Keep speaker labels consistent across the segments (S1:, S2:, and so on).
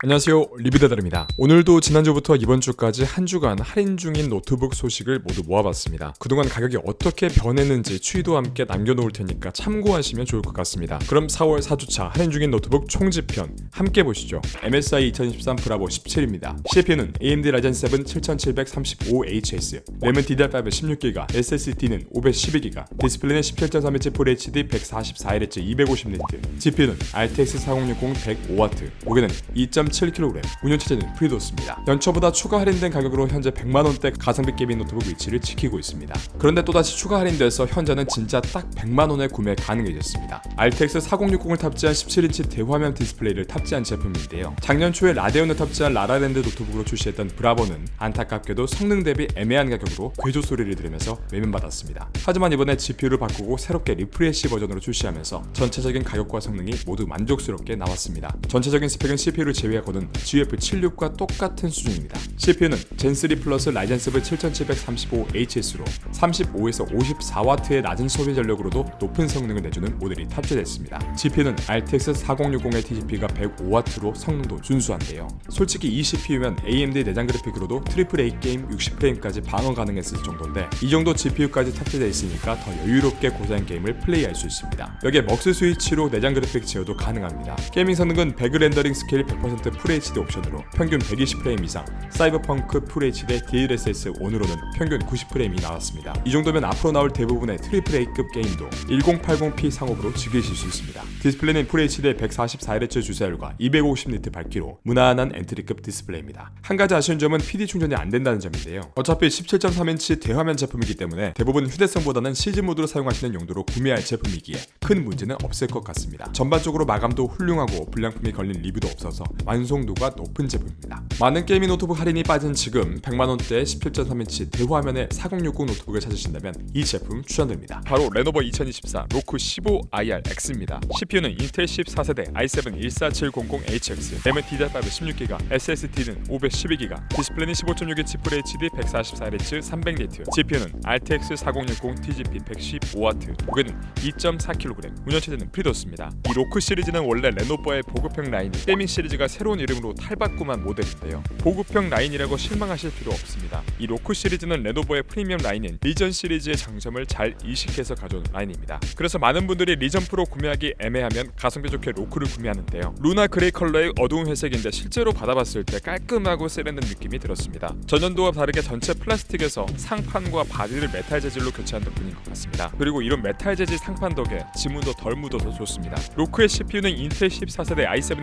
S1: 안녕하세요, 리뷰다다입니다. 오늘도 지난주부터 이번주까지 한 주간 할인 중인 노트북 소식을 모두 모아봤습니다. 그동안 가격이 어떻게 변했는지 추이도 함께 남겨놓을 테니까 참고하시면 좋을 것 같습니다. 그럼 4월 4주차 할인 중인 노트북 총집편 함께 보시죠. MSI 2023 브라보 17입니다. CPU는 AMD Ryzen 7 7735HS, 램은 DDR5 16GB, SSD는 512GB, 디스플레이는 17.3인치 FHD 144Hz 250니트, GPU는 RTX 4060 105W, 무게는 2.7kg, 운영체제는 프리도스입니다. 연초보다 추가 할인된 가격으로 현재 100만원대 가성비 게이밍 노트북 위치를 지키고 있습니다. 그런데 또다시 추가 할인돼서 현재는 진짜 딱 100만원에 구매 가능해졌습니다. RTX 4060을 탑재한 17인치 대화면 디스플레이를 탑재한 제품인데요. 작년 초에 라데온을 탑재한 라라랜드 노트북으로 출시했던 브라보는 안타깝게도 성능 대비 애매한 가격으로 괴조 소리를 들으면서 외면받았습니다. 하지만 이번에 GPU를 바꾸고 새롭게 리프레시 버전으로 출시하면서 전체적인 가격과 성능이 모두 만족스럽게 나왔습니다. 전체적인 스펙은 CPU를 제외하고는 GF76과 똑같은 수준입니다. CPU는 젠3 플러스 라이젠 7 7735HS로 35에서 54W의 낮은 소비 전력으로도 높은 성능을 내주는 모델이 탑재됐습니다. GPU는 RTX 4060의 TGP가 105W로 성능도 준수한데요. 솔직히 이 CPU면 AMD 내장 그래픽으로도 AAA 게임 60프레임까지 방어 가능했을 정도인데 이 정도 GPU까지 탑재되어 있으니까 더 여유롭게 고사양 게임을 플레이할 수 있습니다. 여기에 먹스 스위치로 내장 그래픽 제어도 가능합니다. 게이밍 성능은 배그 렌더링 스케일 100% FHD 옵션으로 평균 120프레임 이상, 사이버펑크 FHD DLSS 1으로는 평균 90프레임이 나왔습니다. 이 정도면 앞으로 나올 대부분의 AAA급 게임도 1080p 상업으로 즐기실 수 있습니다. 디스플레이는 FHD 144Hz 주사율과 250니트 밝기로 무난한 엔트리급 디스플레이입니다. 한 가지 아쉬운 점은 PD 충전이 안 된다는 점인데요. 어차피 17.3인치 대화면 제품이기 때문에 대부분 휴대성보다는 시즌 모드로 사용하시는 용도로 구매할 제품이기에 큰 문제는 없을 것 같습니다. 전반적으로 마감도 훌륭하고 불량품이 걸린 리뷰도 없어서 완성도가 높은 제품입니다. 많은 게이밍 노트북 할인이 빠진 지금 100만원대 17.3인치 대화면의 4060 노트북을 찾으신다면 이 제품 추천드립니다. 바로 레노버 2024 로크 15IRX입니다. CPU는 인텔 14세대 i7 14700HX, 램은 DDR5 16GB, SSD는 512GB, 디스플레이는 15.6인치 FHD 144Hz 300니트, GPU는 RTX 4060 TGP 115W, 무게는 2.4kg, 운영체제는 프리도스입니다. 이 로크 시리즈는 원래 레노버의 보급형 라인 게이밍 시리즈가 새로운 이름으로 탈바꿈한 모델인데요. 보급형 라인이라고 실망하실 필요 없습니다. 이 로크 시리즈는 레노버의 프리미엄 라인인 리전 시리즈의 장점을 잘 이식해서 가져온 라인입니다. 그래서 많은 분들이 리전 프로 구매하기 애매하면 가성비 좋게 로크를 구매하는데요. 루나 그레이 컬러의 어두운 회색인데 실제로 받아봤을 때 깔끔하고 세련된 느낌이 들었습니다. 전년도와 다르게 전체 플라스틱에서 상판과 바디를 메탈 재질로 교체한 덕분인 것 같습니다. 그리고 이런 메탈 재질 상판 덕에 지문도 덜 묻어서 좋습니다. 로크의 CPU는 인텔 14세대 i7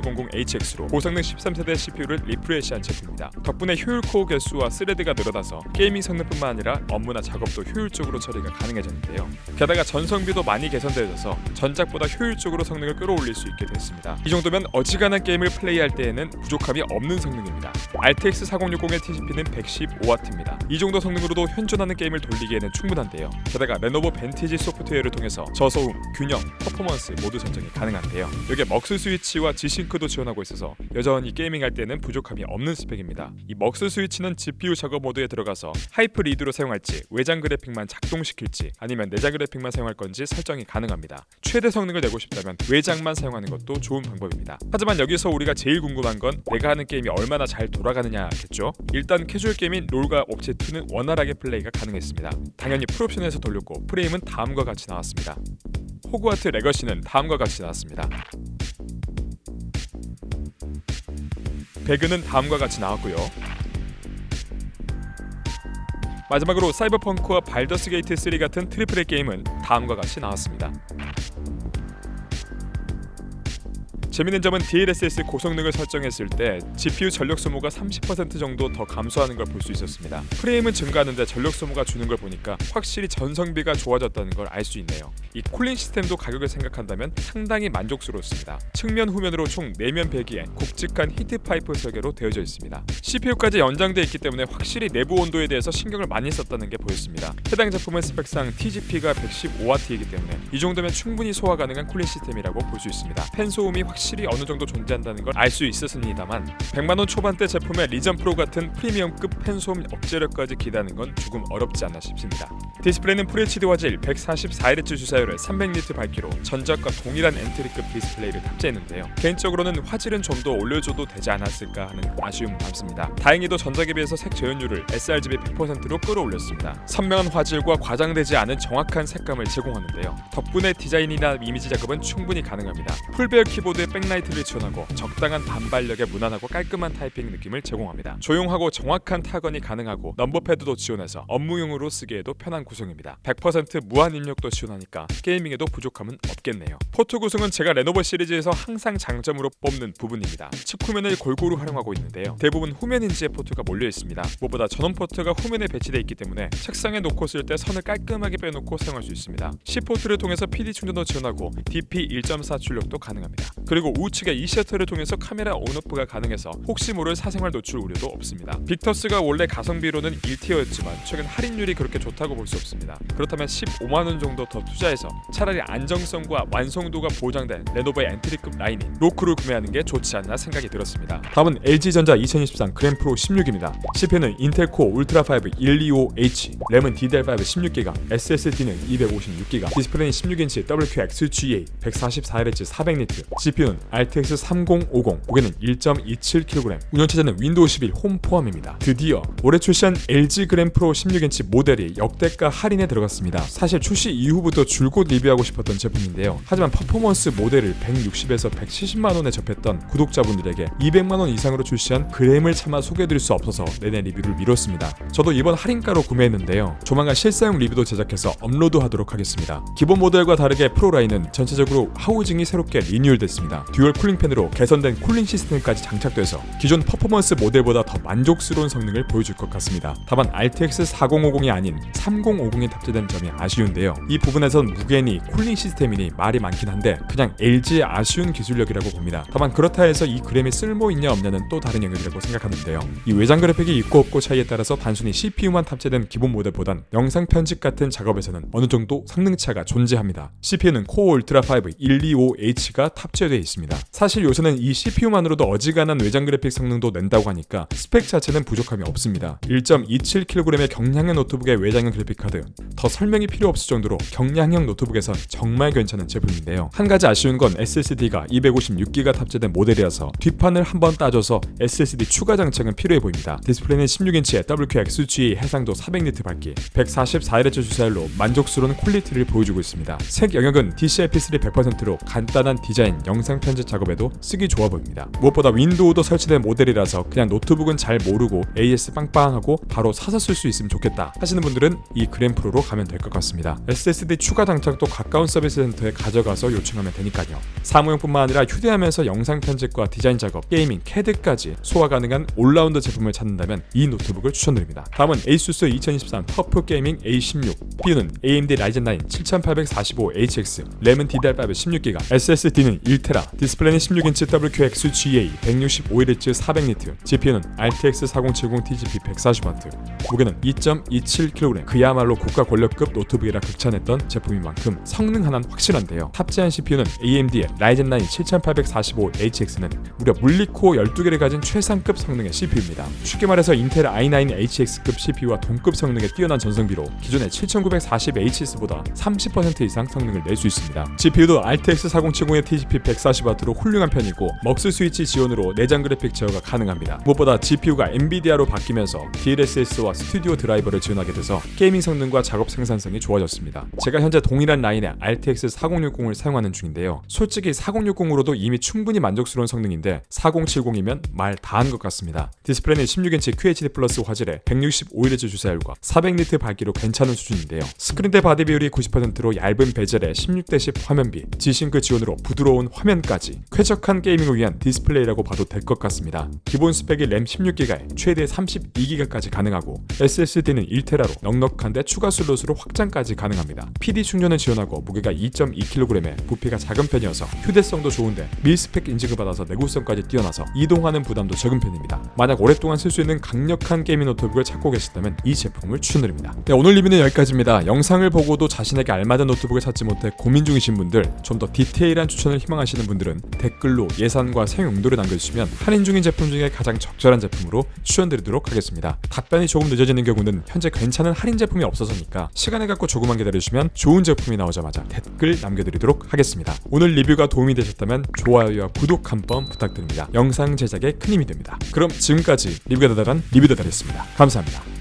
S1: 14700HX로 고성능 13세대 CPU를 리프레시한 제품입니다. 덕분에 효율 코어 개수와 스레드가 늘어나서 게이밍 성능뿐만 아니라 업무나 작업도 효율적으로 처리가 가능해졌는데요. 게다가 전성비도 많이 개선되어서 전작보다 효율적으로 성능을 끌어올릴 수 있게 됐습니다. 이 정도면 어지간한 게임을 플레이할 때에는 부족함이 없는 성능입니다. RTX 4060의 TGP는 115W입니다. 이 정도 성능으로도 현존하는 게임을 돌리기에는 충분한데요. 게다가 레노버 벤티지 소프트웨어를 통해서 저소음, 균형, 퍼포먼스 모두 선정이 가능한데요. 여기에 먹스 스위치와 G싱크도 지원하고 있어서 여전히 게이밍할 때는 부족함이 없는 스펙입니다. 이 먹스 스위치는 GPU 작업 모드에 들어가서 하이프 리드로 사용할지, 외장 그래픽만 작동시킬지 아니면 내장 그래픽만 사용할 건지 설정이 가능합니다. 최대 성능을 내고 싶다면 외장만 사용하는 것도 좋은 방법입니다. 하지만 여기서 우리가 제일 궁금한 건 내가 하는 게임이 얼마나 잘 돌아가느냐겠죠. 일단 캐주얼 게임인 롤과 옵제2는 원활하게 플레이가 가능했습니다. 당연히 풀옵션에서 돌렸고 프레임은 다음과 같이 나왔습니다. 호그와트 레거시는 다음과 같이 나왔습니다. 배그는 다음과 같이 나왔고요. 마지막으로 사이버펑크와 발더스 게이트 3 같은 트리플 A 게임은 다음과 같이 나왔습니다. 재밌는 점은 DLSS 고성능을 설정했을 때 GPU 전력 소모가 30% 정도 더 감소하는 걸 볼 수 있었습니다. 프레임은 증가하는데 전력 소모가 주는 걸 보니까 확실히 전성비가 좋아졌다는 걸 알 수 있네요. 이 쿨링 시스템도 가격을 생각한다면 상당히 만족스럽습니다. 측면 후면으로 총 4면 배기에 굵직한 히트 파이프 설계로 되어져 있습니다. CPU까지 연장되어 있기 때문에 확실히 내부 온도에 대해서 신경을 많이 썼다는 게 보였습니다. 해당 제품은 스펙상 TGP가 115W이기 때문에 이 정도면 충분히 소화 가능한 쿨링 시스템이라고 볼 수 있습니다. 팬 소음이 확실히 확실히 어느 정도 존재한다는 걸 알 수 있었습니다만 100만원 초반대 제품의 리전 프로 같은 프리미엄급 팬소음 억제력까지 기대하는 건 조금 어렵지 않나 싶습니다. 디스플레이는 FHD 화질 144Hz 주사율의 300니트 밝기로 전작과 동일한 엔트리급 디스플레이를 탑재했는데요. 개인적으로는 화질은 좀 더 올려줘도 되지 않았을까 하는 아쉬움 남습니다. 다행히도 전작에 비해서 색 재현율을 sRGB 100%로 끌어올렸습니다. 선명한 화질과 과장되지 않은 정확한 색감을 제공하는데요. 덕분에 디자인이나 이미지 작업은 충분히 가능합니다. 풀베어 키보드에 백라이트를 지원하고 적당한 반발력의 무난하고 깔끔한 타이핑 느낌을 제공합니다. 조용하고 정확한 타건이 가능하고 넘버패드도 지원해서 업무용으로 쓰기에도 편한 구성입니다. 100% 무한 입력도 지원하니까 게이밍에도 부족함은 없겠네요. 포트 구성은 제가 레노버 시리즈에서 항상 장점으로 뽑는 부분입니다. 측후면을 골고루 활용하고 있는데요. 대부분 후면 힌지에 포트가 몰려 있습니다. 무엇보다 전원 포트가 후면에 배치되어 있기 때문에 책상에 놓고 쓸 때 선을 깔끔하게 빼놓고 사용할 수 있습니다. C포트를 통해서 PD 충전도 지원하고 DP 1.4 출력도 가능합니다. 그리고 우측에 이 셔터를 통해서 카메라 온오프가 가능해서 혹시 모를 사생활 노출 우려도 없습니다. 빅터스가 원래 가성비로는 1티어였지만 최근 할인율이 그렇게 좋다고 볼 수 없습니다. 그렇다면 15만원 정도 더 투자해서 차라리 안정성과 완성도가 보장된 레노버의 엔트리급 라인인 로크를 구매하는 게 좋지 않나 생각이 들었습니다. 다음은 LG전자 2023 그램프로 16입니다. CPU는 인텔 코어 울트라 5 125H, 램은 DDR5 16GB, SSD는 256GB, 디스플레이는 16인치 WQXGA 144Hz 400니트, GPU는 RTX 3050, 무게는 1.27kg, 운영체제는 윈도우 11 홈 포함입니다. 드디어 올해 출시한 LG 그램프로 16인치 모델이 역대가 할인에 들어갔습니다. 사실 출시 이후부터 줄곧 리뷰하고 싶었던 제품인데요. 하지만 퍼포먼스 모델을 160에서 170만원에 접했던 구독자분들에게 200만원 이상으로 출시한 그램을 차마 소개해드릴 수 없어서 내내 리뷰를 미뤘습니다. 저도 이번 할인가로 구매했는데요. 조만간 실사용 리뷰도 제작해서 업로드하도록 하겠습니다. 기본 모델과 다르게 프로 라인은 전체적으로 하우징이 새롭게 리뉴얼됐습니다. 듀얼 쿨링팬으로 개선된 쿨링 시스템까지 장착돼서 기존 퍼포먼스 모델보다 더 만족스러운 성능을 보여줄 것 같습니다. 다만 RTX 4050이 아닌 3050이 탑재된 점이 아쉬운데요. 이 부분에선 무게니 쿨링 시스템이니 말이 많긴 한데 그냥 LG의 아쉬운 기술력이라고 봅니다. 다만 그렇다 해서 이 그램이 쓸모 있냐 없냐는 또 다른 영역이라고 생각하는데요. 이 외장 그래픽이 있고 없고 차이에 따라서 단순히 CPU만 탑재된 기본 모델보단 영상 편집 같은 작업에서는 어느 정도 성능차가 존재합니다. CPU는 코어 울트라 5 125H가 탑재되어 있습니다. 사실 요새는 이 CPU만으로도 어지간한 외장 그래픽 성능도 낸다고 하니까 스펙 자체는 부족함이 없습니다. 1.27kg의 경량형 노트북의 외장형 그래픽 카드, 더 설명이 필요 없을 정도로 경량형 노트북에선 정말 괜찮은 제품인데요. 한 가지 아쉬운 건 SSD가 256GB 탑재된 모델이라서 뒷판을 한번 따줘서 SSD 추가 장착은 필요해 보입니다. 디스플레이는 16인치의 WQXGA 해상도 400니트 밝기, 144Hz 주사율로 만족스러운 퀄리티를 보여주고 있습니다. 색 영역은 DCI-P3 100%로 간단한 디자인, 영상 편집 작업에도 쓰기 좋아 보입니다. 무엇보다 윈도우도 설치된 모델이라서 그냥 노트북은 잘 모르고 AS 빵빵하고 바로 사서 쓸 수 있으면 좋겠다 하시는 분들은 이 그램프로로 가면 될 것 같습니다. SSD 추가 장착도 가까운 서비스 센터에 가져가서 요청하면 되니까요. 사무용뿐만 아니라 휴대하면서 영상 편집과 디자인 작업, 게이밍, 캐드까지 소화 가능한 올라운드 제품을 찾는다면 이 노트북을 추천드립니다. 다음은 ASUS 2023 터프 게이밍 A16. CPU는 AMD Ryzen 9 7845HX, 램은 DDR5 16GB, SSD는 1TB, 디스플레이는 16인치 WQXGA 165Hz 400니트, GPU는 RTX 4070 TGP 140W, 무게는 2.27kg. 그야말로 국가 권력급 노트북이라 극찬했던 제품인 만큼 성능 하나는 확실한데요. 탑재한 CPU는 AMD의 Ryzen 9 7845HX는 무려 물리코어 12개를 가진 최상급 성능의 CPU입니다. 쉽게 말해서 인텔 i9 HX급 CPU와 동급 성능의 뛰어난 전성비로 기존의 7940HS보다 30% 이상 성능을 낼 수 있습니다. GPU도 RTX 4070의 TGP 140W로 훌륭한 편이고 먹스 스위치 지원으로 내장 그래픽 제어가 가능합니다. 무엇보다 GPU가 엔비디아로 바뀌면서 DLSS와 스튜디오 드라이버를 지원하게 돼서 게이밍 성능과 작업 생산성이 좋아졌습니다. 제가 현재 동일한 라인의 RTX 4060을 사용하는 중인데요. 솔직히 4060으로도 이미 충분히 만족스러운 성능인데 4070이면 말 다 한 것 같습니다. 디스플레이는 16인치 QHD 플러스 화질에 165Hz 주사율과 400니트 밝기로 괜찮은 수준인데요. 스크린대 바디 비율이 90%로 얇은 베젤에 16:10 화면비, G싱크 지원으로 부드러운 화면까지 쾌적한 게이밍을 위한 디스플레이라고 봐도 될 것 같습니다. 기본 스펙이 램 16GB에 최대 32GB까지 가능하고 SSD는 1TB로 넉넉한데 추가 슬롯으로 확장까지 가능합니다. PD 충전을 지원하고 무게가 2.2kg에 부피가 작은 편이어서 휴대성도 좋은데 밀스펙 인증을 받아서 내구성까지 뛰어나서 이동하는 부담도 적은 편입니다. 만약 오랫동안 쓸 수 있는 강력한 게이밍 노트북을 찾고 계시다면 이 제품을 추천드립니다. 네, 오늘 리뷰는 여기까지입니다. 영상을 보고도 자신에게 알맞은 노트북을 찾지 못해 고민 중이신 분들, 좀 더 디테일한 추천을 희망하시는 분들은 댓글로 예산과 사용 용도를 남겨주시면 할인 중인 제품 중에 가장 적절한 제품으로 추천드리도록 하겠습니다. 답변이 조금 늦어지는 경우는 현재 괜찮은 할인 제품이 없어서니까 시간을 갖고 조금만 기다려주시면 좋은 제품이 나오자마자 댓글 남겨드리도록 하겠습니다. 오늘 리뷰가 도움이 되셨다면 좋아요와 구독 한번 부탁드립니다. 영상 제작에 큰 힘이 됩니다. 그럼 지금까지 리뷰가 다달한 리뷰다달이었습니다. 감사합니다.